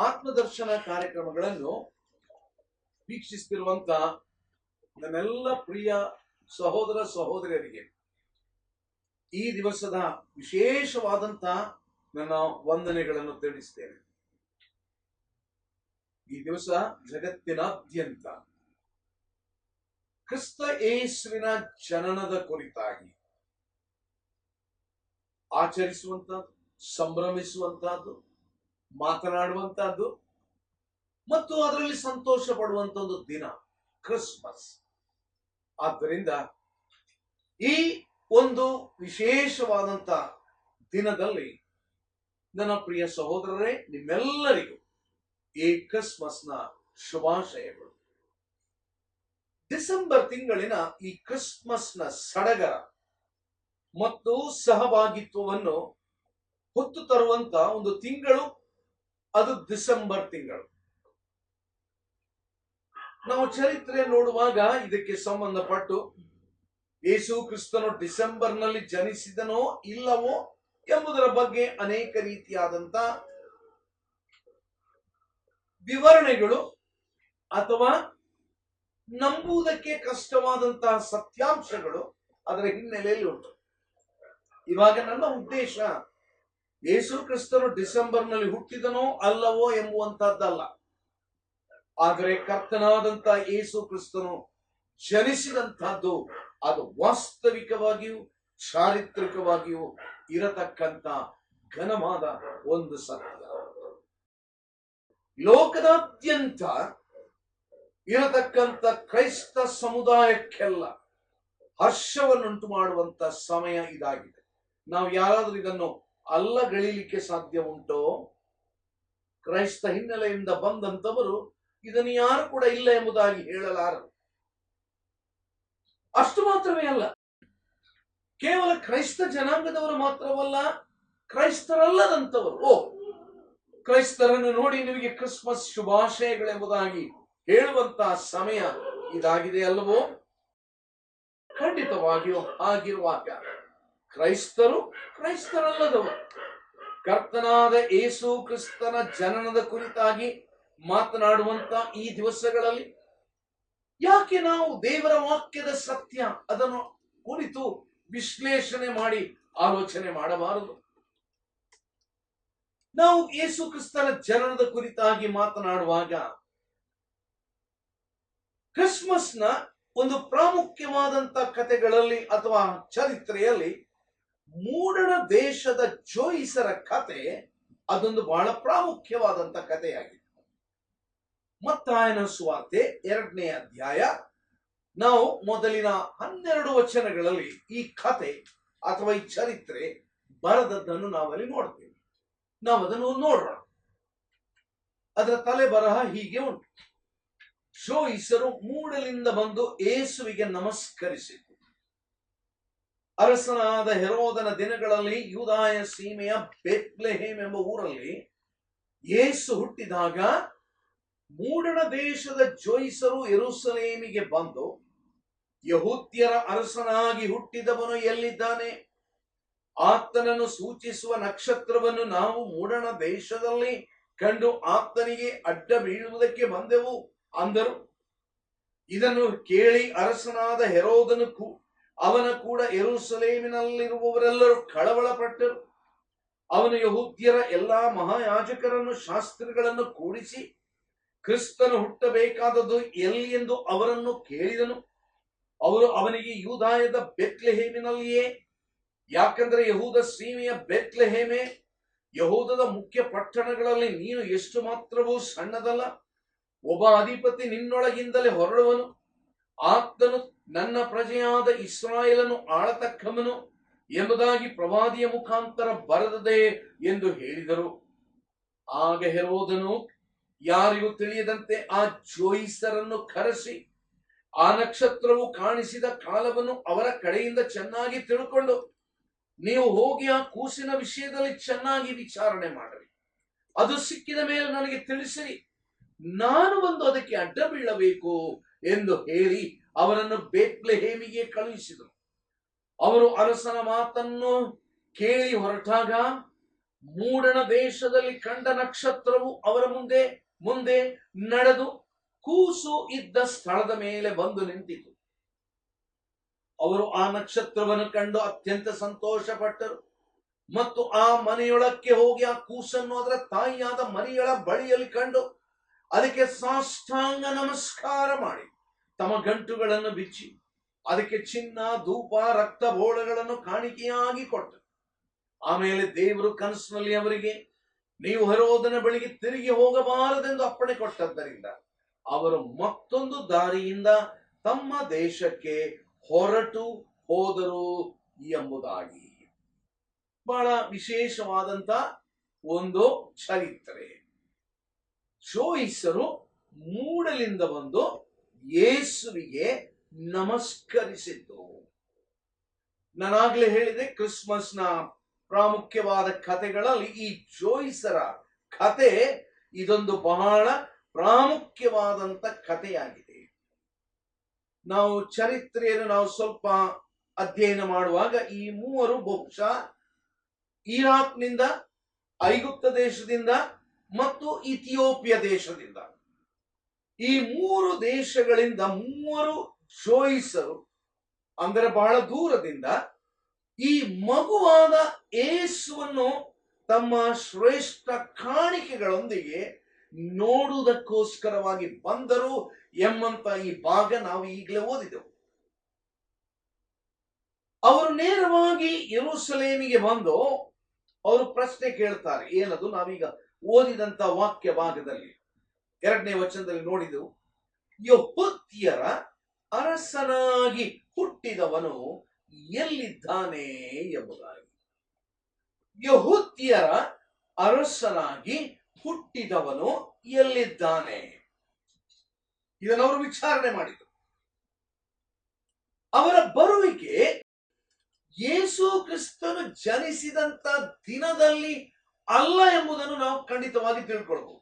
ಆತ್ಮದರ್ಶನ ಕಾರ್ಯಕ್ರಮಗಳನ್ನು ವೀಕ್ಷಿಸುತ್ತಿರುವಂತ ನನ್ನೆಲ್ಲ ಪ್ರಿಯ ಸಹೋದರ ಸಹೋದರಿಯರಿಗೆ ಈ ದಿವಸದ ವಿಶೇಷವಾದಂತ ನನ್ನ ವಂದನೆಗಳನ್ನು ತಿಳಿಸ್ತೇನೆ. ಈ ದಿವಸ ಜಗತ್ತಿನಾದ್ಯಂತ ಕ್ರಿಸ್ತ ಯೇಸುವಿನ ಜನನದ ಕುರಿತಾಗಿ ಆಚರಿಸುವಂತಹದ್ದು, ಸಂಭ್ರಮಿಸುವಂತಹದ್ದು, ಮಾತನಾಡುವಂತಹದ್ದು ಮತ್ತು ಅದರಲ್ಲಿ ಸಂತೋಷ ಪಡುವಂತ ಒಂದು ದಿನ ಕ್ರಿಸ್ಮಸ್. ಆದ್ದರಿಂದ ಈ ಒಂದು ವಿಶೇಷವಾದಂತ ದಿನದಲ್ಲಿ ನನ್ನ ಪ್ರಿಯ ಸಹೋದರರೇ, ನಿಮ್ಮೆಲ್ಲರಿಗೂ ಈ ಕ್ರಿಸ್ಮಸ್ನ ಶುಭಾಶಯಗಳು. ಡಿಸೆಂಬರ್ ತಿಂಗಳಿನ ಈ ಕ್ರಿಸ್ಮಸ್ನ ಸಡಗರ ಮತ್ತು ಸಹಭಾಗಿತ್ವವನ್ನು ಹೊತ್ತು ತರುವಂತ ಒಂದು ತಿಂಗಳು ಅದು ಡಿಸೆಂಬರ್ ತಿಂಗಳು. ನಾವು ಚರಿತ್ರೆ ನೋಡುವಾಗ ಇದಕ್ಕೆ ಸಂಬಂಧಪಟ್ಟು ಯೇಸು ಕ್ರಿಸ್ತನು ಡಿಸೆಂಬರ್ನಲ್ಲಿ ಜನಿಸಿದನೋ ಇಲ್ಲವೋ ಎಂಬುದರ ಬಗ್ಗೆ ಅನೇಕ ರೀತಿಯಾದಂತ ವಿವರಣೆಗಳು ಅಥವಾ ನಂಬುವುದಕ್ಕೆ ಕಷ್ಟವಾದಂತಹ ಸತ್ಯಾಂಶಗಳು ಅದರ ಹಿನ್ನೆಲೆಯಲ್ಲಿ ಉಂಟು. ಇವಾಗ ನನ್ನ ಉದ್ದೇಶ ಯೇಸು ಕ್ರಿಸ್ತನು ಡಿಸೆಂಬರ್ನಲ್ಲಿ ಹುಟ್ಟಿದನೋ ಅಲ್ಲವೋ ಎಂಬುವಂತಹದ್ದಲ್ಲ. ಆದರೆ ಕರ್ತನಾದಂತ ಯೇಸು ಕ್ರಿಸ್ತನು ಜನಿಸಿದಂತಹದ್ದು ಅದು ವಾಸ್ತವಿಕವಾಗಿಯೂ ಚಾರಿತ್ರಿಕವಾಗಿಯೂ ಇರತಕ್ಕಂತ ಘನವಾದ ಒಂದು ಸತ್ಯ. ಲೋಕದಾದ್ಯಂತ ಇರತಕ್ಕಂತ ಕ್ರೈಸ್ತ ಸಮುದಾಯಕ್ಕೆಲ್ಲ ಹರ್ಷವನ್ನುಂಟು ಮಾಡುವಂತ ಸಮಯ ಇದಾಗಿದೆ. ನಾವು ಯಾರಾದ್ರೂ ಇದನ್ನು ಅಲ್ಲಗಳೆಯಲಿಕ್ಕೆ ಸಾಧ್ಯ ಉಂಟೋ? ಕ್ರೈಸ್ತ ಹಿನ್ನೆಲೆಯಿಂದ ಬಂದಂತವರು ಇದನ್ನು ಯಾರು ಕೂಡ ಇಲ್ಲ ಎಂಬುದಾಗಿ ಹೇಳಲಾರರು. ಅಷ್ಟು ಮಾತ್ರವೇ ಅಲ್ಲ, ಕೇವಲ ಕ್ರೈಸ್ತ ಜನಾಂಗದವರು ಮಾತ್ರವಲ್ಲ, ಕ್ರೈಸ್ತರಲ್ಲದಂತವರು ಕ್ರೈಸ್ತರನ್ನು ನೋಡಿ ನಿಮಗೆ ಕ್ರಿಸ್ಮಸ್ ಶುಭಾಶಯಗಳೆಂಬುದಾಗಿ ಹೇಳುವಂತಹ ಸಮಯ ಇದಾಗಿದೆ ಅಲ್ಲವೋ? ಖಂಡಿತವಾಗಿಯೂ ಆಗಿರುವಾಗ ಕ್ರೈಸ್ತರಲ್ಲದವರು ಕರ್ತನಾದ ಯೇಸು ಕ್ರಿಸ್ತನ ಜನನದ ಕುರಿತಾಗಿ ಮಾತನಾಡುವಂತ ಈ ದಿವಸಗಳಲ್ಲಿ ಯಾಕೆ ನಾವು ದೇವರ ವಾಕ್ಯದ ಸತ್ಯ ಅದನ್ನು ಕುರಿತು ವಿಶ್ಲೇಷಣೆ ಮಾಡಿ ಆಲೋಚನೆ ಮಾಡಬಾರದು? ನಾವು ಯೇಸು ಕ್ರಿಸ್ತನ ಜನನದ ಕುರಿತಾಗಿ ಮಾತನಾಡುವಾಗ ಕ್ರಿಸ್ಮಸ್ನ ಒಂದು ಪ್ರಾಮುಖ್ಯವಾದಂತ ಕಥೆಗಳಲ್ಲಿ ಅಥವಾ ಚರಿತ್ರೆಯಲ್ಲಿ ಮೂಡಣ ದೇಶದ ಜೋಯಿಸರ ಕತೆ ಅದೊಂದು ಬಹಳ ಪ್ರಾಮುಖ್ಯವಾದಂತ ಕಥೆಯಾಗಿದೆ. ಮತ್ತಾಯನ ಸುವಾರ್ತೆ 2ನೇ ಅಧ್ಯಾಯ ನಾವು ಮೊದಲಿನ 12 ವಚನಗಳಲ್ಲಿ ಈ ಕಥೆ ಅಥವಾ ಈ ಚರಿತ್ರೆ ಬರೆದದ್ದನ್ನು ನಾವಲ್ಲಿ ನೋಡ್ತೇವೆ. ನಾವು ಅದನ್ನು ನೋಡೋಣ. ಅದರ ತಲೆ ಬರಹ ಹೀಗೆ ಉಂಟು. ಜೋಯಿಸರು ಮೂಡಲಿಂದ ಬಂದು ಯೇಸುವಿಗೆ ನಮಸ್ಕರಿಸಿತು. ಅರಸನಾದ ಹೆರೋದನ ದಿನಗಳಲ್ಲಿ ಯೂದಾಯ ಸೀಮೆಯ ಬೆತ್ಲೆಹೇಮ್ ಎಂಬ ಊರಲ್ಲಿ ಯೇಸು ಹುಟ್ಟಿದಾಗ ಮೂಡಣ ದೇಶದ ಜೋಯಿಸರು ಯೆರೂಸಲೇಮಿಗೆ ಬಂದು, ಯಹೂದ್ಯರ ಅರಸನಾಗಿ ಹುಟ್ಟಿದವನು ಎಲ್ಲಿದ್ದಾನೆ? ಆತನನ್ನು ಸೂಚಿಸುವ ನಕ್ಷತ್ರವನ್ನು ನಾವು ಮೂಡಣ ದೇಶದಲ್ಲಿ ಕಂಡು ಆತನಿಗೆ ಅಡ್ಡ ಬೀಳುವುದಕ್ಕೆ ಬಂದೆವು ಅಂದರು. ಇದನ್ನು ಕೇಳಿ ಅರಸನಾದ ಹೆರೋದನು ಅವನ ಕೂಡ ಯೆರೂಸಲೇಮಿನಲ್ಲಿರುವವರೆಲ್ಲರೂ ಕಳವಳಪಟ್ಟರು. ಅವನು ಯಹೂದ್ಯರ ಎಲ್ಲಾ ಮಹಾಯಾಜಕರನ್ನು ಶಾಸ್ತ್ರಿಗಳನ್ನು ಕೂಡಿಸಿ ಕ್ರಿಸ್ತನು ಹುಟ್ಟಬೇಕಾದದ್ದು ಎಲ್ಲಿ ಎಂದು ಅವರನ್ನು ಕೇಳಿದನು. ಅವರು ಅವನಿಗೆ ಯೂದಾಯದ ಬೆತ್ಲೆಹೇಮಿನಲ್ಲಿಯೇ, ಯಾಕಂದ್ರೆ ಯಹೂದ ಸೀಮೆಯ ಬೆತ್ಲೆಹೇಮೆ ಯಹೂದದ ಮುಖ್ಯ ಪಟ್ಟಣಗಳಲ್ಲಿ ನೀನು ಎಷ್ಟು ಮಾತ್ರವೂ ಸಣ್ಣದಲ್ಲ. ಒಬ್ಬ ಅಧಿಪತಿ ನಿನ್ನೊಳಗಿಂದಲೇ ಹೊರಡುವನು, ಆತನು ನನ್ನ ಪ್ರಜೆಯಾದ ಇಸ್ರಾಯೇಲನ್ನು ಆಳತಕ್ಕವನು ಎಂಬುದಾಗಿ ಪ್ರವಾದಿಯ ಮುಖಾಂತರ ಬರೆದದೆ ಎಂದು ಹೇಳಿದರು. ಆಗ ಹೆರೋದನು ಯಾರಿಗೂ ತಿಳಿಯದಂತೆ ಆ ಜೋಯಿಸರನ್ನು ಕರೆಸಿ ಆ ನಕ್ಷತ್ರವು ಕಾಣಿಸಿದ ಕಾಲವನ್ನು ಅವರ ಕಡೆಯಿಂದ ಚೆನ್ನಾಗಿ ತಿಳ್ಕೊಂಡು, ನೀವು ಹೋಗಿ ಆ ಕೂಸಿನ ವಿಷಯದಲ್ಲಿ ಚೆನ್ನಾಗಿ ವಿಚಾರಣೆ ಮಾಡಿರಿ, ಅದು ಸಿಕ್ಕಿದ ಮೇಲೆ ನನಗೆ ತಿಳಿಸಿರಿ, ನಾನು ಬಂದು ಅದಕ್ಕೆ ಅಡ್ಡ ಬೀಳಬೇಕು ಎಂದು ಹೇಳಿ ಅವರನ್ನು ಬೆತ್ಲೆಹೇಮಿಗೆ ಕಳುಹಿಸಿದರು. ಅವರು ಅರಸನ ಮಾತನ್ನು ಕೇಳಿ ಹೊರಟಾಗ ಮೂಡಣ ದೇಶದಲ್ಲಿ ಕಂಡ ನಕ್ಷತ್ರವು ಅವರ ಮುಂದೆ ಮುಂದೆ ನಡೆದು ಕೂಸು ಇದ್ದ ಸ್ಥಳದ ಮೇಲೆ ಬಂದು ನಿಂತಿತು. ಅವರು ಆ ನಕ್ಷತ್ರವನ್ನು ಕಂಡು ಅತ್ಯಂತ ಸಂತೋಷ ಪಟ್ಟರು ಮತ್ತು ಆ ಮನೆಯೊಳಕ್ಕೆ ಹೋಗಿ ಆ ಕೂಸನ್ನು ಅದರ ತಾಯಿಯಾದ ಮರಿಯಳ ಬಳಿಯಲ್ಲಿ ಕಂಡು ಅದಕ್ಕೆ ಸಾಷ್ಟಾಂಗ ನಮಸ್ಕಾರ ಮಾಡಿ ತಮ್ಮ ಗಂಟುಗಳನ್ನು ಬಿಚ್ಚಿ ಅದಕ್ಕೆ ಚಿನ್ನ, ಧೂಪ, ರಕ್ತ ಬೋಳಗಳನ್ನು ಕಾಣಿಕೆಯಾಗಿ ಕೊಟ್ಟರು. ಆಮೇಲೆ ದೇವರು ಕನಸಿನಲ್ಲಿ ಅವರಿಗೆ, ನೀವು ಹೆರೋದನ ಬಳಿಗೆ ತಿರುಗಿ ಹೋಗಬಾರದೆಂದು ಅಪ್ಪಣೆ ಕೊಟ್ಟದ್ದರಿಂದ ಅವರು ಮತ್ತೊಂದು ದಾರಿಯಿಂದ ತಮ್ಮ ದೇಶಕ್ಕೆ ಹೊರಟು ಹೋದರು ಎಂಬುದಾಗಿ. ಬಹಳ ವಿಶೇಷವಾದಂತ ಒಂದು ಚರಿತ್ರೆ. ಜೋಯಿಸರು ಮೂಡಲಿಂದ ಬಂದು ಯೇಸುವಿಗೆ ನಮಸ್ಕರಿಸಿದ್ದು. ನಾನಾಗ್ಲೇ ಹೇಳಿದೆ, ಕ್ರಿಸ್ಮಸ್ನ ಪ್ರಾಮುಖ್ಯವಾದ ಕಥೆಗಳಲ್ಲಿ ಈ ಜೋಯಿಸರ ಕಥೆ ಇದೊಂದು ಬಹಳ ಪ್ರಾಮುಖ್ಯವಾದಂತ ಕಥೆಯಾಗಿದೆ. ನಾವು ಚರಿತ್ರೆಯನ್ನು ನಾವು ಸ್ವಲ್ಪ ಅಧ್ಯಯನ ಮಾಡುವಾಗ ಈ ಮೂವರು ಬಹುಶಃ ಇರಾಕ್ನಿಂದ, ಐಗುಪ್ತ ದೇಶದಿಂದ ಮತ್ತು ಇಥಿಯೋಪಿಯ ದೇಶದಿಂದ, ಈ ಮೂರು ದೇಶಗಳಿಂದ ಮೂವರು ಜೋಯಿಸರು ಅಂದರೆ ಬಹಳ ದೂರದಿಂದ ಈ ಮಗುವಾದ ಯೇಸುವನ್ನು ತಮ್ಮ ಶ್ರೇಷ್ಠ ಕಾಣಿಕೆಗಳೊಂದಿಗೆ ನೋಡುವುದಕ್ಕೋಸ್ಕರವಾಗಿ ಬಂದರು ಎಂಬಂತ ಈ ಭಾಗ ನಾವು ಈಗಲೇ ಓದಿದೆವು. ಅವರು ನೇರವಾಗಿ ಯೆರೂಸಲೇಮಿಗೆ ಬಂದು ಅವರು ಪ್ರಶ್ನೆ ಕೇಳ್ತಾರೆ. ಏನದು? ನಾವೀಗ ಓದಿದಂತ ವಾಕ್ಯ ಭಾಗದಲ್ಲಿ 2ನೇ ವಚನದಲ್ಲಿ ನೋಡಿದೆವು, ಯೆಹೂದ್ಯರ ಅರಸನಾಗಿ ಹುಟ್ಟಿದವನು ಎಲ್ಲಿದ್ದಾನೆ ಎಂಬುದಾಗಿ. ಯೆಹೂದ್ಯರ ಅರಸನಾಗಿ ಹುಟ್ಟಿದವನು ಎಲ್ಲಿದ್ದಾನೆ, ಇದನ್ನವರು ವಿಚಾರಣೆ ಮಾಡಿದರು. ಅವರ ಬರುವಿಕೆ ಯೇಸು ಕ್ರಿಸ್ತನು ಜನಿಸಿದಂತ ದಿನದಲ್ಲಿ ಅಲ್ಲ ಎಂಬುದನ್ನು ನಾವು ಖಂಡಿತವಾಗಿ ತಿಳ್ಕೊಳ್ಬಹುದು.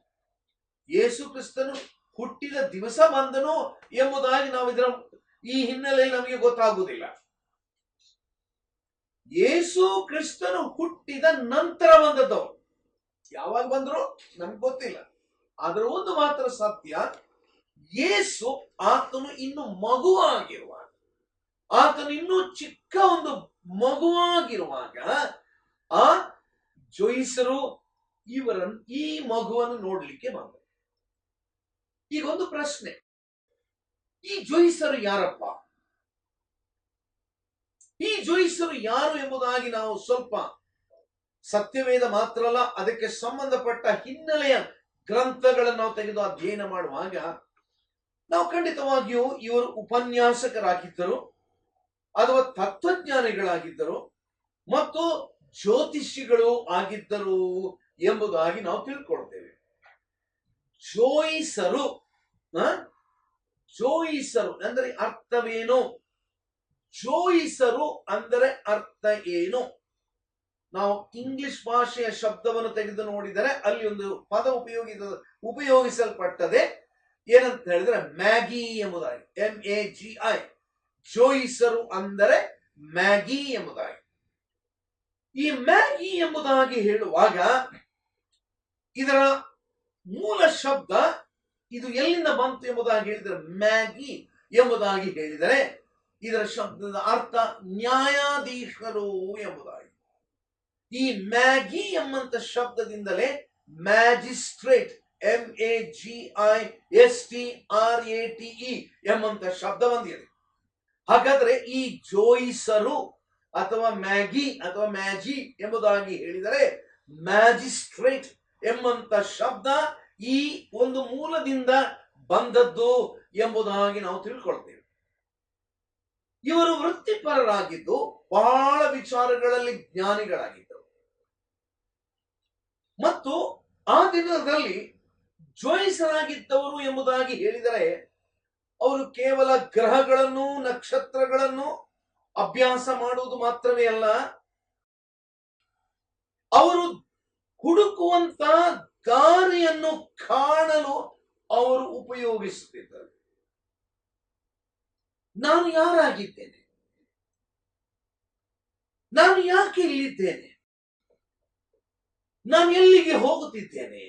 ಯೇಸು ಕ್ರಿಸ್ತನು ಹುಟ್ಟಿದ ದಿವಸ ಬಂದನು ಎಂಬುದಾಗಿ ನಾವು ಇದರ ಈ ಹಿನ್ನೆಲೆಯಲ್ಲಿ ನಮಗೆ ಗೊತ್ತಾಗುವುದಿಲ್ಲ. ಯೇಸು ಕ್ರಿಸ್ತನು ಹುಟ್ಟಿದ ನಂತರ ಬಂದದ್ದವರು. ಯಾವಾಗ ಬಂದ್ರು ನಮ್ಗೆ ಗೊತ್ತಿಲ್ಲ. ಆದ್ರೆ ಒಂದು ಮಾತ್ರ ಸತ್ಯ, ಯೇಸು ಆತನು ಇನ್ನು ಮಗುವಾಗಿರುವಾಗ, ಆತನು ಇನ್ನೂ ಚಿಕ್ಕ ಒಂದು ಮಗುವಾಗಿರುವಾಗ ಆ ಜೋಯಿಸರು ಈ ಮಗುವನ್ನು ನೋಡ್ಲಿಕ್ಕೆ ಬಂದರು. ಈಗ ಒಂದು ಪ್ರಶ್ನೆ, ಈ ಜೋಯಿಸರು ಯಾರಪ್ಪ? ಈ ಜೋಯಿಸರು ಯಾರು ಎಂಬುದಾಗಿ ನಾವು ಸ್ವಲ್ಪ ಸತ್ಯವೇದ ಮಾತ್ರ ಅಲ್ಲ, ಅದಕ್ಕೆ ಸಂಬಂಧಪಟ್ಟ ಹಿನ್ನೆಲೆಯ ಗ್ರಂಥಗಳನ್ನು ನಾವು ತೆಗೆದು ಅಧ್ಯಯನ ಮಾಡುವಾಗ ನಾವು ಖಂಡಿತವಾಗಿಯೂ ಇವರು ಉಪನ್ಯಾಸಕರಾಗಿದ್ದರು ಅಥವಾ ತತ್ವಜ್ಞಾನಿಗಳಾಗಿದ್ದರು ಮತ್ತು ಜ್ಯೋತಿಷಿಗಳು ಆಗಿದ್ದರು ಎಂಬುದಾಗಿ ನಾವು ತಿಳ್ಕೊಳ್ತೇವೆ. ಜೋಯಿಸರು ಜೋಯಿಸರು ಅಂದರೆ ಅರ್ಥವೇನು? ಜೋಯಿಸರು ಅಂದರೆ ಅರ್ಥ ಏನು? ನಾವು ಇಂಗ್ಲಿಷ್ ಭಾಷೆಯ ಶಬ್ದವನ್ನು ತೆಗೆದು ನೋಡಿದರೆ ಅಲ್ಲಿ ಒಂದು ಪದ ಉಪಯೋಗಿಸಲ್ಪಟ್ಟದೆ. ಏನಂತ ಹೇಳಿದ್ರೆ ಮ್ಯಾಗಿ ಎಂಬುದಾಗಿ, MAGI. ಜೋಯಿಸರು ಅಂದರೆ ಮ್ಯಾಗಿ ಎಂಬುದಾಗಿ. ಈ ಮ್ಯಾಗಿ ಎಂಬುದಾಗಿ ಹೇಳುವಾಗ ಇದರ ಮೂಲ ಶಬ್ದ ಇದು ಎಲ್ಲಿಂದ ಬಂತು ಎಂಬುದಾಗಿ ಹೇಳಿದರೆ, ಮ್ಯಾಗಿ ಎಂಬುದಾಗಿ ಹೇಳಿದರೆ ಇದರ ಶಬ್ದದ ಅರ್ಥ ನ್ಯಾಯಾಧೀಶರು ಎಂಬುದಾಗಿ. ಈ ಮ್ಯಾಗಿ ಎಂಬಂತ ಶಬ್ದದಿಂದಲೇ ಮ್ಯಾಜಿಸ್ಟ್ರೇಟ್, MAGISTRATE ಎಂಬಂತ ಶಬ್ದ ಬಂದಿದೆ. ಹಾಗಾದ್ರೆ ಈ ಜೋಯಿಸರು ಅಥವಾ ಮ್ಯಾಗಿ ಅಥವಾ ಮ್ಯಾಜಿ ಎಂಬುದಾಗಿ ಹೇಳಿದರೆ ಮ್ಯಾಜಿಸ್ಟ್ರೇಟ್ ಎಂಬಂತ ಶಬ್ದ ಈ ಒಂದು ಮೂಲದಿಂದ ಬಂದದ್ದು ಎಂಬುದಾಗಿ ನಾವು ತಿಳ್ಕೊಳ್ತೇವೆ. ಇವರು ವೃತ್ತಿಪರರಾಗಿದ್ದು ಬಹಳ ವಿಚಾರಗಳಲ್ಲಿ ಜ್ಞಾನಿಗಳಾಗಿದ್ದರು ಮತ್ತು ಆ ದಿನದಲ್ಲಿ ಜೋಯಿಸರಾಗಿದ್ದವರು ಎಂಬುದಾಗಿ ಹೇಳಿದರೆ ಅವರು ಕೇವಲ ಗ್ರಹಗಳನ್ನು, ನಕ್ಷತ್ರಗಳನ್ನು ಅಭ್ಯಾಸ ಮಾಡುವುದು ಮಾತ್ರವೇ ಅಲ್ಲ, ಅವರು ಹುಡುಕುವಂತ ದಾರಿಯನ್ನು ಕಾಣಲು ಅವರು ಉಪಯೋಗಿಸುತ್ತಿದ್ದರು. ನಾನು ಯಾರಾಗಿದ್ದೇನೆ? ನಾನು ಯಾಕೆ ಇಲ್ಲಿದ್ದೇನೆ? ನಾನು ಎಲ್ಲಿಗೆ ಹೋಗುತ್ತಿದ್ದೇನೆ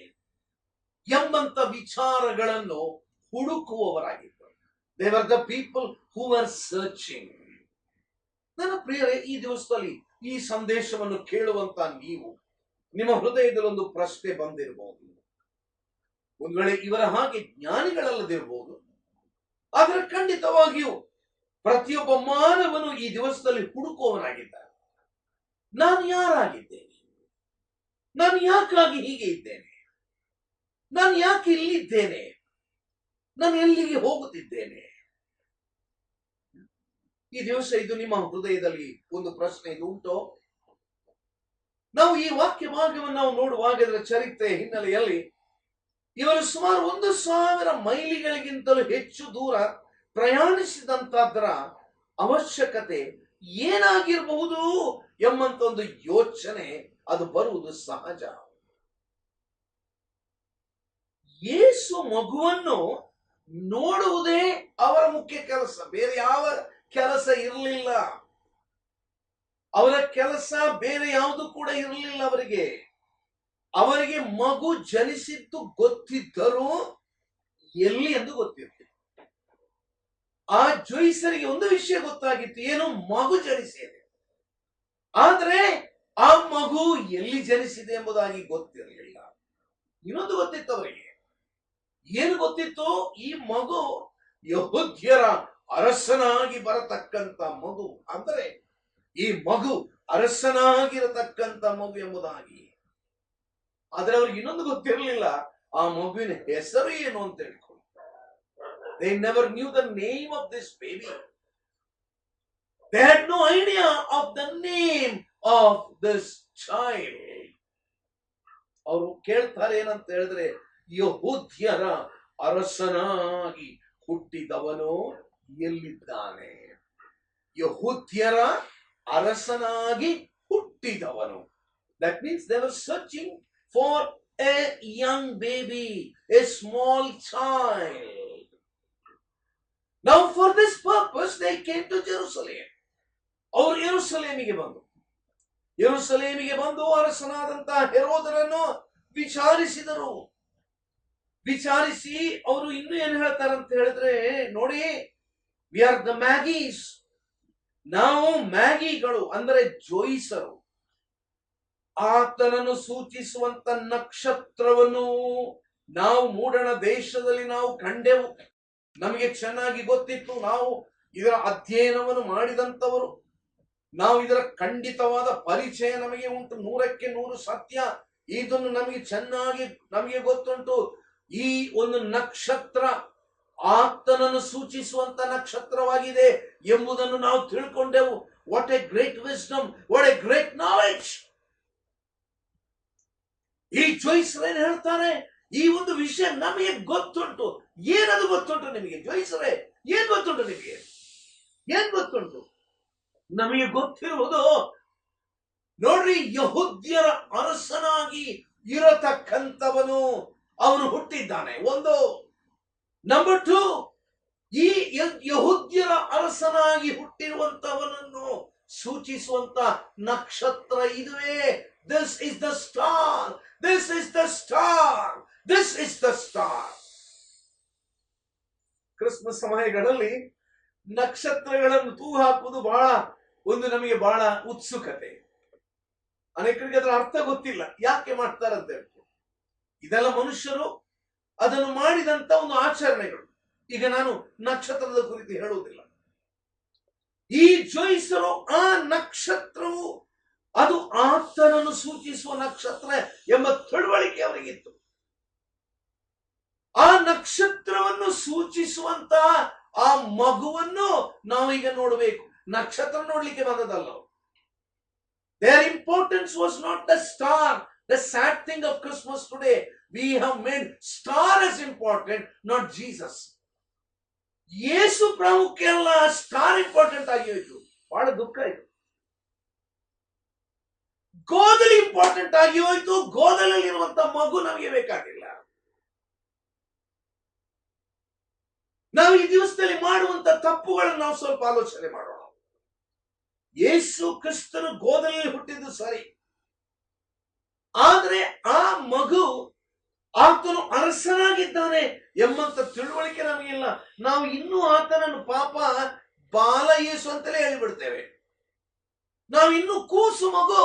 ಎಂಬಂತ ವಿಚಾರಗಳನ್ನು ಹುಡುಕುವವರಾಗಿದ್ದರು. They were the people who are searching. ನನ್ನ ಪ್ರಿಯರೇ, ಈ ದಿವಸದಲ್ಲಿ ಈ ಸಂದೇಶವನ್ನು ಕೇಳುವಂತ ನೀವು, ನಿಮ್ಮ ಹೃದಯದಲ್ಲಿ ಒಂದು ಪ್ರಶ್ನೆ ಬಂದಿರಬಹುದು. ಒಂದು ವೇಳೆ ಇವರ ಹಾಗೆ ಜ್ಞಾನಿಗಳಲ್ಲದಿರಬಹುದು, ಆದರೆ ಖಂಡಿತವಾಗಿಯೂ ಪ್ರತಿಯೊಬ್ಬ ಮಾನವನು ಈ ದಿವಸದಲ್ಲಿ ಹುಡುಕುವವನಾಗಿದ್ದಾನೆ. ನಾನು ಯಾರಾಗಿದ್ದೇನೆ? ನಾನು ಯಾಕಾಗಿ ಹೀಗೆ ಇದ್ದೇನೆ? ನಾನು ಯಾಕೆ ಇಲ್ಲಿದ್ದೇನೆ? ನಾನು ಎಲ್ಲಿಗೆ ಹೋಗುತ್ತಿದ್ದೇನೆ? ಈ ದಿವಸ ಇದು ನಿಮ್ಮ ಹೃದಯದಲ್ಲಿ ಒಂದು ಪ್ರಶ್ನೆ ಇದು ಉಂಟೋ? ನಾವು ಈ ವಾಕ್ಯ ಭಾಗವನ್ನು ನಾವು ನೋಡುವಾಗ ಇದರ ಚರಿತ್ರೆ ಹಿನ್ನೆಲೆಯಲ್ಲಿ ಇವರು ಸುಮಾರು 1,000 ಮೈಲಿಗಳಿಗಿಂತಲೂ ಹೆಚ್ಚು ದೂರ ಪ್ರಯಾಣಿಸಿದಂತಹದರ ಅವಶ್ಯಕತೆ ಏನಾಗಿರಬಹುದು ಎಂಬಂತ ಒಂದು ಯೋಚನೆ ಅದು ಬರುವುದು ಸಹಜ. ಯೇಸು ಮಗುವನ್ನು ನೋಡುವುದೇ ಅವರ ಮುಖ್ಯ ಕೆಲಸ. ಬೇರೆ ಯಾವ ಕೆಲಸ ಇರಲಿಲ್ಲ. ಅವರ ಕೆಲಸ ಬೇರೆ ಯಾವುದು ಕೂಡ ಇರಲಿಲ್ಲ. ಅವರಿಗೆ ಮಗು ಜನಿಸಿದ್ದು ಗೊತ್ತಿದ್ದರೂ ಎಲ್ಲಿ ಎಂದು ಗೊತ್ತಿತ್ತು. ಆ ಜೋಯಿಸರಿಗೆ ಒಂದು ವಿಷಯ ಗೊತ್ತಾಗಿತ್ತು, ಏನು? ಮಗು ಜನಿಸಿದೆ. ಆದರೆ ಆ ಮಗು ಎಲ್ಲಿ ಜನಿಸಿದೆ ಎಂಬುದಾಗಿ ಗೊತ್ತಿರಲಿಲ್ಲ. ಇನ್ನೊಂದು ಗೊತ್ತಿತ್ತು ಅವರಿಗೆ. ಏನು ಗೊತ್ತಿತ್ತು? ಈ ಮಗು ಯೆಹೂದ್ಯರ ಅರಸನಾಗಿ ಬರತಕ್ಕಂತ ಮಗು, ಅಂದರೆ ಈ ಮಗು ಅರಸನಾಗಿರತಕ್ಕಂತ ಮಗು ಎಂಬುದಾಗಿ. ಆದ್ರೆ ಅವ್ರಿಗೆ ಇನ್ನೊಂದು ಗೊತ್ತಿರಲಿಲ್ಲ, ಆ ಮಗುವಿನ ಹೆಸರು ಏನು ಅಂತ ಹೇಳ್ಕೊಂಡು. They never knew the name of this baby. They had no idea of the name of this child. ಅವರು ಕೇಳ್ತಾರೆ ಏನಂತ ಹೇಳಿದ್ರೆ, ಯೆಹೂದ್ಯರ ಅರಸನಾಗಿ ಹುಟ್ಟಿದವನು ಎಲ್ಲಿದ್ದಾನೆ? ಯೆಹೂದ್ಯರ ಅರಸನಾಗಿ ಹುಟ್ಟಿದವನು. That means they were searching for a young baby, a small child. Now for this purpose they came to Jerusalem. ಅವರು ಯೆರೂಸಲೇಮಿಗೆ ಬಂದು ಅರಸನಾದಂತಹ ಹೆರೋದರನ್ನು ವಿಚಾರಿಸಿದರು. ವಿಚಾರಿಸಿ ಅವರು ಇನ್ನು ಏನು ಹೇಳ್ತಾರಂತ ಹೇಳಿದ್ರೆ, ನೋಡಿ, ವಿ ಆರ್ ದ ಮ್ಯಾಗೀಸ್. ನಾವು ಮ್ಯಾಗಿಗಳು, ಅಂದರೆ ಜೋಯಿಸರು. ಆತನನ್ನು ಸೂಚಿಸುವಂತ ನಕ್ಷತ್ರವನ್ನು ನಾವು ಮೂಡಣ ದೇಶದಲ್ಲಿ ನಾವು ಕಂಡೆವು. ನಮಗೆ ಚೆನ್ನಾಗಿ ಗೊತ್ತಿತ್ತು. ನಾವು ಇದರ ಅಧ್ಯಯನವನ್ನು ಮಾಡಿದಂತವರು. ನಾವು ಇದರ ಖಂಡಿತವಾದ ಪರಿಚಯ ನಮಗೆ ಉಂಟು. 100ಕ್ಕೆ 100 ಸತ್ಯ. ಇದನ್ನು ನಮಗೆ ಗೊತ್ತುಂಟು. ಈ ಒಂದು ನಕ್ಷತ್ರ ಆತನನ್ನು ಸೂಚಿಸುವಂತ ನಕ್ಷತ್ರವಾಗಿದೆ ಎಂಬುದನ್ನು ನಾವು ತಿಳ್ಕೊಂಡೆವು. What a great wisdom, what a great knowledge. ಈ ಜೋಯಿಸರು ಏನ್ ಹೇಳ್ತಾರೆ? ಈ ಒಂದು ವಿಷಯ ನಮಗೆ ಗೊತ್ತುಂಟು. ಏನದು ಗೊತ್ತುಂಟು ನಿಮಗೆ? ಜೋಯಿಸರೇ, ಏನ್ ಗೊತ್ತುಂಟು ನಿಮಗೆ? ಏನ್ ಗೊತ್ತುಂಟು? ನಮಗೆ ಗೊತ್ತಿರುವುದು, ನೋಡ್ರಿ, ಯೆಹೂದ್ಯರ ಅರಸನಾಗಿ ಇರತಕ್ಕಂಥವನು ಅವನು ಹುಟ್ಟಿದ್ದಾನೆ. ಒಂದು. ನಂಬರ್ 2, ಈ ಯೆಹೂದ್ಯರ ಅರಸನಾಗಿ ಹುಟ್ಟಿರುವಂತವನನ್ನು ಸೂಚಿಸುವಂತ ನಕ್ಷತ್ರ ಇದುವೇ. This is the star. This is the star. This is the star. Christmas ಸಮಯಗಳಲ್ಲಿ ನಕ್ಷತ್ರಗಳನ್ನು ತೂಗು ಹಾಕುವುದು ನಮಗೆ ಬಹಳ ಉತ್ಸುಕತೆ. ಅನೇಕರಿಗೆ ಅದರ ಅರ್ಥ ಗೊತ್ತಿಲ್ಲ, ಯಾಕೆ ಮಾಡ್ತಾರಂತ ಹೇಳ್ತಾರೆ. ಇದೆಲ್ಲ ಮನುಷ್ಯರು ಅದನ್ನು ಮಾಡಿದಂತ ಒಂದು ಆಚರಣೆಗಳು. ಈಗ ನಾನು ನಕ್ಷತ್ರದ ಕುರಿತು ಹೇಳುವುದಿಲ್ಲ. ಈ ಜೋಯಿಸರು ಆ ನಕ್ಷತ್ರವು ಅದು ಆತನನ್ನು ಸೂಚಿಸುವ ನಕ್ಷತ್ರ ಎಂಬ ತಿಳುವಳಿಕೆ ಅವರಿಗಿತ್ತು. ಆ ನಕ್ಷತ್ರವನ್ನು ಸೂಚಿಸುವಂತ ಆ ಮಗುವನ್ನು ನಾವೀಗ ನೋಡಬೇಕು. ನಕ್ಷತ್ರ ನೋಡ್ಲಿಕ್ಕೆ ಬಂದದಲ್ಲ. Their importance was not the star. The sad thing of Christmas today, we have made star as important, not Jesus. ಯೇಸು ಪ್ರಾಮುಖ್ಯ ಅಲ್ಲ, ಸ್ಟಾರ್ ಇಂಪಾರ್ಟೆಂಟ್ ಆಗಿ ಹೋಯ್ತು. ಬಹಳ ದುಃಖ ಇದು. ಗೋದಲು ಇಂಪಾರ್ಟೆಂಟ್ ಆಗಿ ಹೋಯ್ತು. ಗೋದಲಲ್ಲಿರುವಂತ ಮಗು ನಮಗೆ ಬೇಕಾಗಿಲ್ಲ. ನಾವು ಈ ದಿವಸದಲ್ಲಿ ಮಾಡುವಂತ ತಪ್ಪುಗಳನ್ನು ನಾವು ಸ್ವಲ್ಪ ಆಲೋಚನೆ ಮಾಡೋಣ. ಯೇಸು ಕ್ರಿಸ್ತನು ಗೋದಲಲ್ಲಿ ಹುಟ್ಟಿದ್ದು ಸರಿ, ಆದ್ರೆ ಆ ಮಗು ಆತನು ಅರಸನಾಗಿದ್ದಾನೆ ಎಂಬಂತ ತಿಳುವಳಿಕೆ ನಮಗಿಲ್ಲ. ನಾವು ಇನ್ನೂ ಆತನನ್ನು ಪಾಪ ಬಾಲ ಯೇಸು ಅಂತಲೇ ಹೇಳಿಬಿಡ್ತೇವೆ. ನಾವು ಇನ್ನು ಕೂಸು ಮಗು,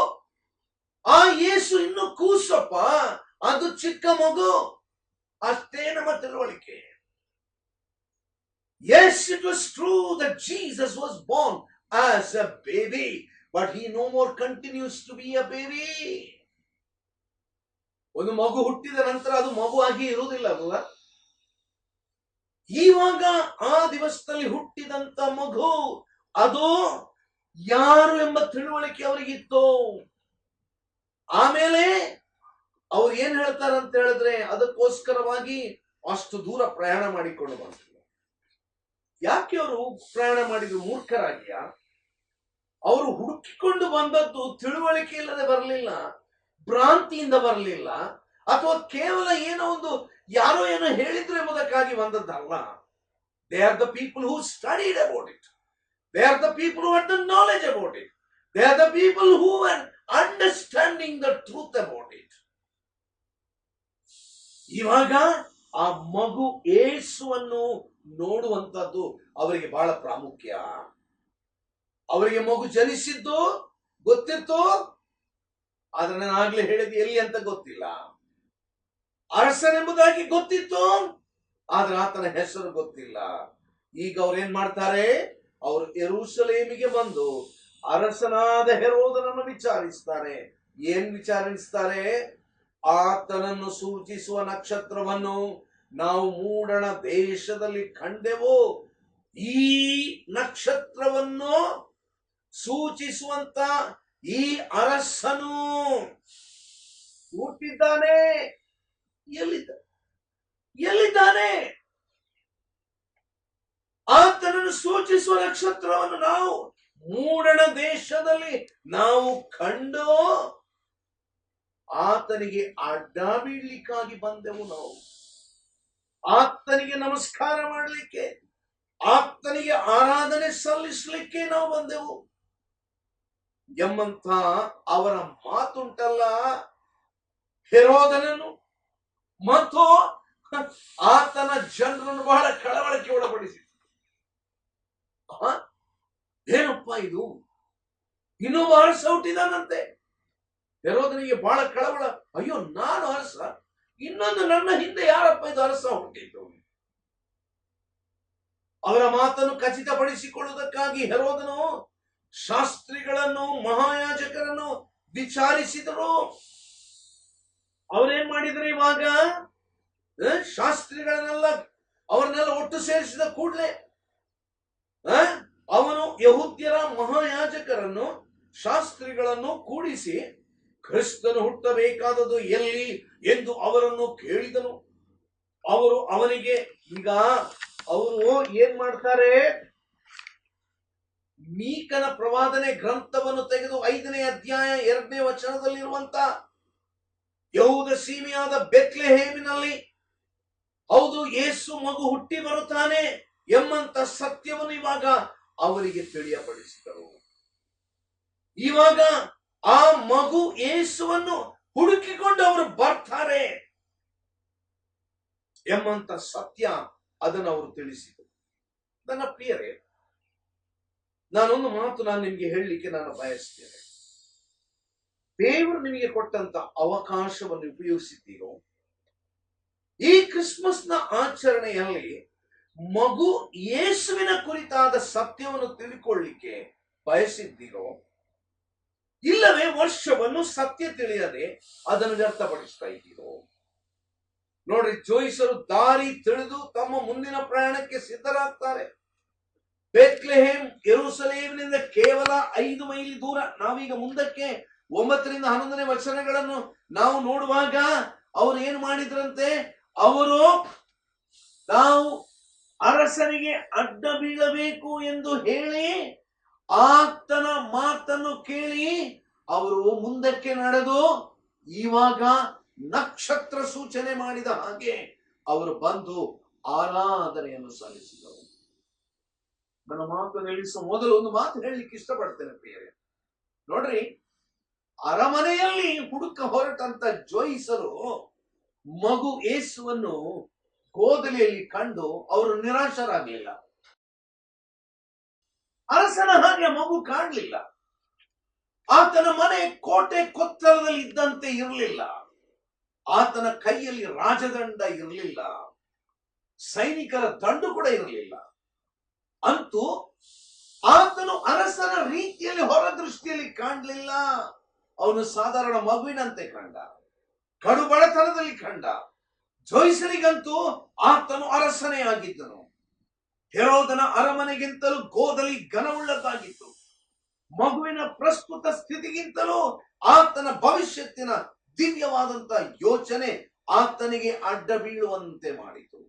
ಆ ಯೇಸು ಇನ್ನು ಕೂಸಪ್ಪ, ಅದು ಚಿಕ್ಕ ಮಗು, ಅಷ್ಟೇ ನಮ್ಮ ತಿಳುವಳಿಕೆ. Yes, it was true that Jesus was born as a baby, but he no more continues to be a baby. ಒಂದು ಮಗು ಹುಟ್ಟಿದ ನಂತರ ಅದು ಮಗು ಆಗಿ ಇರುವುದಿಲ್ಲ ಅಲ್ಲ. ಇವಾಗ ಆ ದಿವಸದಲ್ಲಿ ಹುಟ್ಟಿದಂತ ಮಗು ಅದು ಯಾರು ಎಂಬ ತಿಳುವಳಿಕೆ ಅವರಿಗಿತ್ತು. ಆಮೇಲೆ ಅವ್ರು ಏನ್ ಹೇಳ್ತಾರೆ ಅಂತ ಹೇಳಿದ್ರೆ, ಅದಕ್ಕೋಸ್ಕರವಾಗಿ ಅಷ್ಟು ದೂರ ಪ್ರಯಾಣ ಮಾಡಿಕೊಂಡು ಬಂದರು. ಯಾಕೆ ಅವರು ಪ್ರಯಾಣ ಮಾಡಿದ್ರು? ಮೂರ್ಖರಾಗಿಯ? ಅವರು ಹುಡುಕಿಕೊಂಡು ಬಂದದ್ದು ತಿಳುವಳಿಕೆ ಇಲ್ಲದೆ ಬರಲಿಲ್ಲ, ಭ್ರಾಂತಿಯಿಂದ ಬರಲಿಲ್ಲ, ಅಥವಾ ಕೇವಲ ಏನೋ ಒಂದು ಯಾರೋ ಏನೋ ಹೇಳಿದ್ರು ಎಂಬುದಕ್ಕಾಗಿ ಬಂದದ್ದಲ್ಲ. They are the people who studied about it. They are the people who had the knowledge about it. They are the people who are understanding the truth about it. ಇವಾಗ ಆ ಮಗು ಯೇಸುವನ್ನು ನೋಡುವಂತದ್ದು ಅವರಿಗೆ ಬಹಳ ಪ್ರಾಮುಖ್ಯ. ಅವರಿಗೆ ಮಗು ಜನಿಸಿದ್ದು ಗೊತ್ತಿತ್ತು, ಆದ್ರೆ ನಾನು ಆಗ್ಲೇ ಹೇಳಿದ ಎಲ್ಲಿ ಅಂತ ಗೊತ್ತಿಲ್ಲ. ಅರಸನೆಂಬುದಾಗಿ ಗೊತ್ತಿತ್ತು, ಆದ್ರೆ ಆತನ ಹೆಸರು ಗೊತ್ತಿಲ್ಲ. ಈಗ ಅವ್ರೇನ್ ಮಾಡ್ತಾರೆ? ಅವರು ಯೆರೂಸಲೇಮಿಗೆ ಬಂದು ಅರಸನಾದ ಹೆರೋದನನ್ನು ವಿಚಾರಿಸ್ತಾರೆ. ಏನ್ ವಿಚಾರಿಸ್ತಾರೆ? ಆತನನ್ನು ಸೂಚಿಸುವ ನಕ್ಷತ್ರವನ್ನು ನಾವು ಮೂಡಣ ದೇಶದಲ್ಲಿ ಕಂಡೆವು. ಈ ನಕ್ಷತ್ರವನ್ನು ಸೂಚಿಸುವಂತ ಈ ಅರಸನು ಹುಟ್ಟಿದ್ದಾನೆ. ಎಲ್ಲಿದ್ದಾನೆ? ಆತನನ್ನು ಸೂಚಿಸುವ ನಕ್ಷತ್ರವನ್ನು ನಾವು ಮೂಡಣ ದೇಶದಲ್ಲಿ ನಾವು ಕಂಡು ಆತನಿಗೆ ಅಡ್ಡ ಬೀಳ್ಲಿಕ್ಕಾಗಿ ಬಂದೆವು. ನಾವು ಆತನಿಗೆ ನಮಸ್ಕಾರ ಮಾಡಲಿಕ್ಕೆ, ಆತನಿಗೆ ಆರಾಧನೆ ಸಲ್ಲಿಸಲಿಕ್ಕೆ ನಾವು ಬಂದೆವು ಎಂಬಂತ ಅವರ ಮಾತುಂಟಲ್ಲ. ಹೆರೋದನನು ಮತ್ತು ಆತನ ಜನರನ್ನು ಬಹಳ ಕಳವಳಕ್ಕೆ ಒಳಪಡಿಸಿತು. ಏನಪ್ಪ ಇದು? ಇನ್ನೊಬ್ಬ ಅರಸ ಹುಟ್ಟಿದಾನಂತೆ. ಹೆರೋದನಿಗೆ ಬಹಳ ಕಳವಳ. ಅಯ್ಯೋ, ನಾನು ಅರಸ, ಇನ್ನೊಂದು ನನ್ನ ಹಿಂದೆ ಯಾರಪ್ಪ ಇದು ಅರಸ ಹುಟ್ಟಿದ್ದು? ಅವರ ಮಾತನ್ನು ಖಚಿತಪಡಿಸಿಕೊಳ್ಳುವುದಕ್ಕಾಗಿ ಹೆರೋದನು ಶಾಸ್ತ್ರಿಗಳನ್ನು, ಮಹಾಯಾಜಕರನ್ನು ವಿಚಾರಿಸಿದರು. ಅವರೇನ್ ಮಾಡಿದ್ರು? ಇವಾಗ ಶಾಸ್ತ್ರಿಗಳನ್ನೆಲ್ಲ ಅವರನ್ನೆಲ್ಲ ಒಟ್ಟು ಸೇರಿಸಿದ ಕೂಡಲೇ ಅವನು ಯಹೂದ್ಯರ ಮಹಾಯಾಜಕರನ್ನು, ಶಾಸ್ತ್ರಿಗಳನ್ನು ಕೂಡಿಸಿ ಕ್ರಿಸ್ತನು ಹುಟ್ಟಬೇಕಾದದ್ದು ಎಲ್ಲಿ ಎಂದು ಅವರನ್ನು ಕೇಳಿದನು. ಅವರು ಅವನಿಗೆ, ಈಗ ಅವರು ಏನ್ ಮಾಡ್ತಾರೆ? ಮೀಕನ ಪ್ರವಾದನೆ ಗ್ರಂಥವನ್ನು ತೆಗೆದು 5ನೇ ಅಧ್ಯಾಯ 2ನೇ ವಚನದಲ್ಲಿರುವಂತ ಯಹೂದ ಸೀಮೆಯಾದ ಬೆತ್ಲೆಹೇಮಿನಲ್ಲಿ ಹೌದು ಯೇಸು ಮಗು ಹುಟ್ಟಿ ಬರುತ್ತಾನೆ ಎಂಬಂತ ಸತ್ಯವನ್ನು ಇವಾಗ ಅವರಿಗೆ ತಿಳಿಯಪಡಿಸಿದರು. ಇವಾಗ ಆ ಮಗು ಯೇಸುವನ್ನು ಹುಡುಕಿಕೊಂಡು ಅವರು ಬರ್ತಾರೆ ಎಂಬಂತ ಸತ್ಯ ಅದನ್ನು ಅವರು ತಿಳಿಸಿದರು. ನನ್ನ ಪ್ರಿಯರೇ, ನಾನೊಂದು ಮಾತು ನಿಮ್ಗೆ ಹೇಳಲಿಕ್ಕೆ ನಾನು ಬಯಸ್ತೇನೆ. ದೇವರು ನಿಮಗೆ ಕೊಟ್ಟಂತ ಅವಕಾಶವನ್ನು ಉಪಯೋಗಿಸಿದ್ದೀರೋ? ಈ ಕ್ರಿಸ್ಮಸ್ನ ಆಚರಣೆಯಲ್ಲಿ ಮಗು ಯೇಸುವಿನ ಕುರಿತಾದ ಸತ್ಯವನ್ನು ತಿಳ್ಕೊಳ್ಳಿಕ್ಕೆ ಬಯಸಿದ್ದೀರೋ? ಇಲ್ಲವೇ ವರ್ಷವನ್ನು ಸತ್ಯ ತಿಳಿಯದೆ ಅದನ್ನು ವ್ಯರ್ಥಪಡಿಸ್ತಾ ಇದ್ದೀರೋ? ನೋಡ್ರಿ, ಜೋಯಿಸರು ದಾರಿ ತಿಳಿದು ತಮ್ಮ ಮುಂದಿನ ಪ್ರಯಾಣಕ್ಕೆ ಸಿದ್ಧರಾಗ್ತಾರೆ. ಬೆತ್ಲೆಹೇಮ್ ಯೆರೂಸಲೇಮಿನಿಂದ ಕೇವಲ 5 ಮೈಲಿ ದೂರ. ನಾವೀಗ ಮುಂದಕ್ಕೆ 9ರಿಂದ 11ನೇ ವಚನಗಳನ್ನು ನಾವು ನೋಡುವಾಗ ಅವರು ಏನು ಮಾಡಿದ್ರಂತೆ? ಅವರು ನಾವು ಅರಸನಿಗೆ ಅಡ್ಡ ಬೀಳಬೇಕು ಎಂದು ಹೇಳಿ ಆತನ ಮಾತನ್ನು ಕೇಳಿ ಅವರು ಮುಂದಕ್ಕೆ ನಡೆದು ಇವಾಗ ನಕ್ಷತ್ರ ಸೂಚನೆ ಮಾಡಿದ ಹಾಗೆ ಅವರು ಬಂದು ಆರಾಧನೆಯನ್ನು ಸಲ್ಲಿಸಿದರು. ನನ್ನ ಮಾತು ನಿಲ್ಲಿಸುವ ಮೊದಲು ಒಂದು ಮಾತು ಹೇಳಲಿಕ್ಕೆ ಇಷ್ಟಪಡ್ತೇನೆ ಪ್ರಿಯರೇ. ನೋಡ್ರಿ, ಅರಮನೆಯಲ್ಲಿ ಹುಡುಕ ಹೊರಟಂತ ಜೋಯಿಸರು ಮಗು ಯೇಸುವನ್ನು ಗೋದಲಿಯಲ್ಲಿ ಕಂಡು ಅವರು ನಿರಾಶರಾಗಲಿಲ್ಲ. ಅರಸನ ಹಾಗೆ ಮಗು ಕಾಣಲಿಲ್ಲ. ಆತನ ಮನೆ ಕೋಟೆ ಕೊತ್ತಲದಲ್ಲಿ ಇದ್ದಂತೆ ಇರಲಿಲ್ಲ. ಆತನ ಕೈಯಲ್ಲಿ ರಾಜದಂಡ ಇರಲಿಲ್ಲ, ಸೈನಿಕರ ದಂಡು ಕೂಡ ಇರಲಿಲ್ಲ. ಅಂತೂ ಆತನು ಅರಸನ ರೀತಿಯಲ್ಲಿ ಹೊರ ದೃಷ್ಟಿಯಲ್ಲಿ ಕಾಣಲಿಲ್ಲ. ಅವನು ಸಾಧಾರಣ ಮಗುವಿನಂತೆ ಕಂಡ, ಕಡು ಬಡತನದಲ್ಲಿ ಕಂಡ. ಜೋಯಿಸರಿಗಂತೂ ಆತನು ಅರಸನೇ ಆಗಿದ್ದನು. ಹೆರೋದನ ಅರಮನೆಗಿಂತಲೂ ಗೋದಲಿ ಘನವುಳ್ಳದ್ದಾಗಿತ್ತು. ಮಗುವಿನ ಪ್ರಸ್ತುತ ಸ್ಥಿತಿಗಿಂತಲೂ ಆತನ ಭವಿಷ್ಯತ್ತಿನ ದಿವ್ಯವಾದಂತ ಯೋಚನೆ ಆತನಿಗೆ ಅಡ್ಡ ಬೀಳುವಂತೆ ಮಾಡಿತು.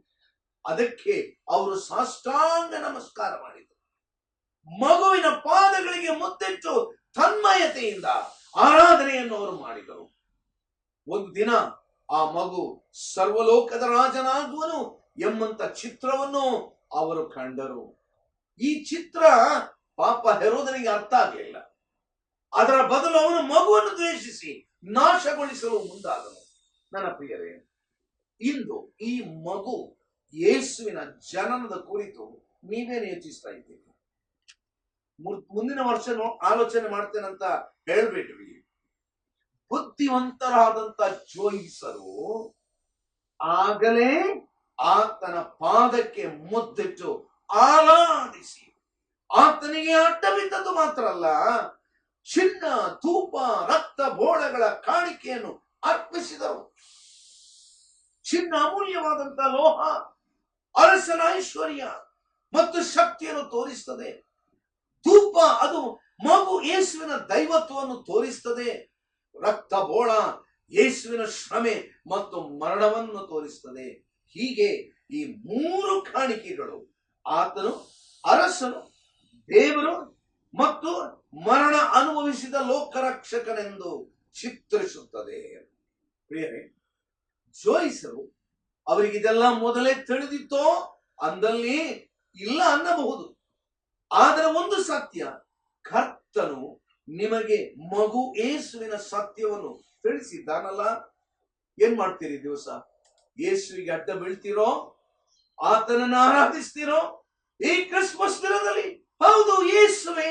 ಅದಕ್ಕೆ ಅವರು ಸಾಷ್ಟಾಂಗ ನಮಸ್ಕಾರ ಮಾಡಿದರು. ಮಗುವಿನ ಪಾದಗಳಿಗೆ ಮುತ್ತಿಟ್ಟು ತನ್ಮಯತೆಯಿಂದ ಆರಾಧನೆಯನ್ನು ಅವರು ಮಾಡಿದರು. ಒಂದು ದಿನ ಆ ಮಗು ಸರ್ವಲೋಕದ ರಾಜನಾಗುವನು ಎಂಬಂತ ಚಿತ್ರವನ್ನು ಅವರು ಕಂಡರು. ಈ ಚಿತ್ರ ಪಾಪ ಹೆರೋದನಿಗೆ ಅರ್ಥ ಆಗಲಿಲ್ಲ. ಅದರ ಬದಲು ಅವನು ಮಗುವನ್ನು ದ್ವೇಷಿಸಿ ನಾಶಗೊಳಿಸಲು ಮುಂದಾದನು. ನನ್ನ ಪ್ರಿಯರೇ, ಇಂದು ಈ ಮಗು ಯೇಸುವಿನ ಜನನದ ಕುರಿತು ನೀವೇನು ಯೋಚಿಸ್ತಾ ಇದ್ದೀರಿ? ಮುಂದಿನ ವರ್ಷ ಆಲೋಚನೆ ಮಾಡ್ತೇನಂತ ಹೇಳ್ಬೇಡ್ರಿ. ಬುದ್ಧಿವಂತರಾದಂತ ಜೋಯಿಸರು ಆಗಲೇ ಆತನ ಪಾದಕ್ಕೆ ಮುದ್ದಿಟ್ಟು ಆರಾಧಿಸಿ ಆತನಿಗೆ ಅಡ್ಡ ಬಿದ್ದದ್ದು ಮಾತ್ರ ಅಲ್ಲ, ಚಿನ್ನ, ಧೂಪ, ರಕ್ತ ಬೋಳಗಳ ಕಾಣಿಕೆಯನ್ನು ಅರ್ಪಿಸಿದರು. ಚಿನ್ನ ಅಮೂಲ್ಯವಾದಂತ ಲೋಹ, ಅರಸನ ಐಶ್ವರ್ಯ ಮತ್ತು ಶಕ್ತಿಯನ್ನು ತೋರಿಸ್ತದೆ. ಧೂಪ ಅದು ಮಗು ಯೇಸುವಿನ ದೈವತ್ವವನ್ನು ತೋರಿಸ್ತದೆ. ರಕ್ತ ಬೋಳ ಯೇಸುವಿನ ಶ್ರಮೆ ಮತ್ತು ಮರಣವನ್ನು ತೋರಿಸ್ತದೆ. ಹೀಗೆ ಈ ಮೂರು ಕಾಣಿಕೆಗಳು ಆತನು ಅರಸನು, ದೇವರು ಮತ್ತು ಮರಣ ಅನುಭವಿಸಿದ ಲೋಕರಕ್ಷಕನೆಂದು ಚಿತ್ರಿಸುತ್ತದೆ. ಪ್ರಿಯರೇ, ಜೋಯಿಸರು ಅವರಿಗಿದೆಲ್ಲ ಮೊದಲೇ ತಿಳಿದಿತ್ತೋ ಅಂದಲ್ಲಿ ಇಲ್ಲ ಅನ್ನಬಹುದು. ಆದರೆ ಒಂದು ಸತ್ಯ, ಕರ್ತನು ನಿಮಗೆ ಮಗು ಯೇಸುವಿನ ಸತ್ಯವನ್ನು ತಿಳಿಸಿದ್ದಾನಲ್ಲ. ಏನ್ ಮಾಡ್ತೀರಿ? ದಿವಸ ಯೇಸುವಿಗೆ ಅಡ್ಡ ಬೀಳ್ತೀರೋ? ಆತನನ್ನು ಆರಾಧಿಸ್ತೀರೋ? ಈ ಕ್ರಿಸ್ಮಸ್ ದಿನದಲ್ಲಿ ಹೌದು, ಯೇಸುವೇ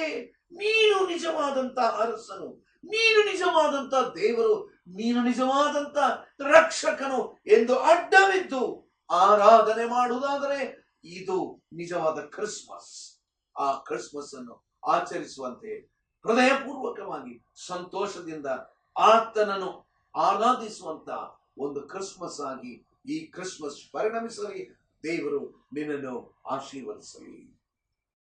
ನೀನು ನಿಜವಾದಂತ ಅರಸನು, ನೀನು ನಿಜವಾದಂತ ದೇವರು, ನೀನು ನಿಜವಾದಂತ ರಕ್ಷಕನು ಎಂದು ಅಡ್ಡವಿದ್ದು ಆರಾಧನೆ ಮಾಡುವುದಾದರೆ ಇದು ನಿಜವಾದ ಕ್ರಿಸ್ಮಸ್. ಆ ಕ್ರಿಸ್ಮಸ್ ಅನ್ನು ಆಚರಿಸುವಂತೆ ಹೃದಯಪೂರ್ವಕವಾಗಿ ಸಂತೋಷದಿಂದ ಆತನನ್ನು ಆರಾಧಿಸುವಂತ ಒಂದು ಕ್ರಿಸ್ಮಸ್ ಆಗಿ ಈ ಕ್ರಿಸ್ಮಸ್ ಪರಿಣಮಿಸಲಿ. ದೇವರು ನಿನ್ನನ್ನು ಆಶೀರ್ವದಿಸಲಿ.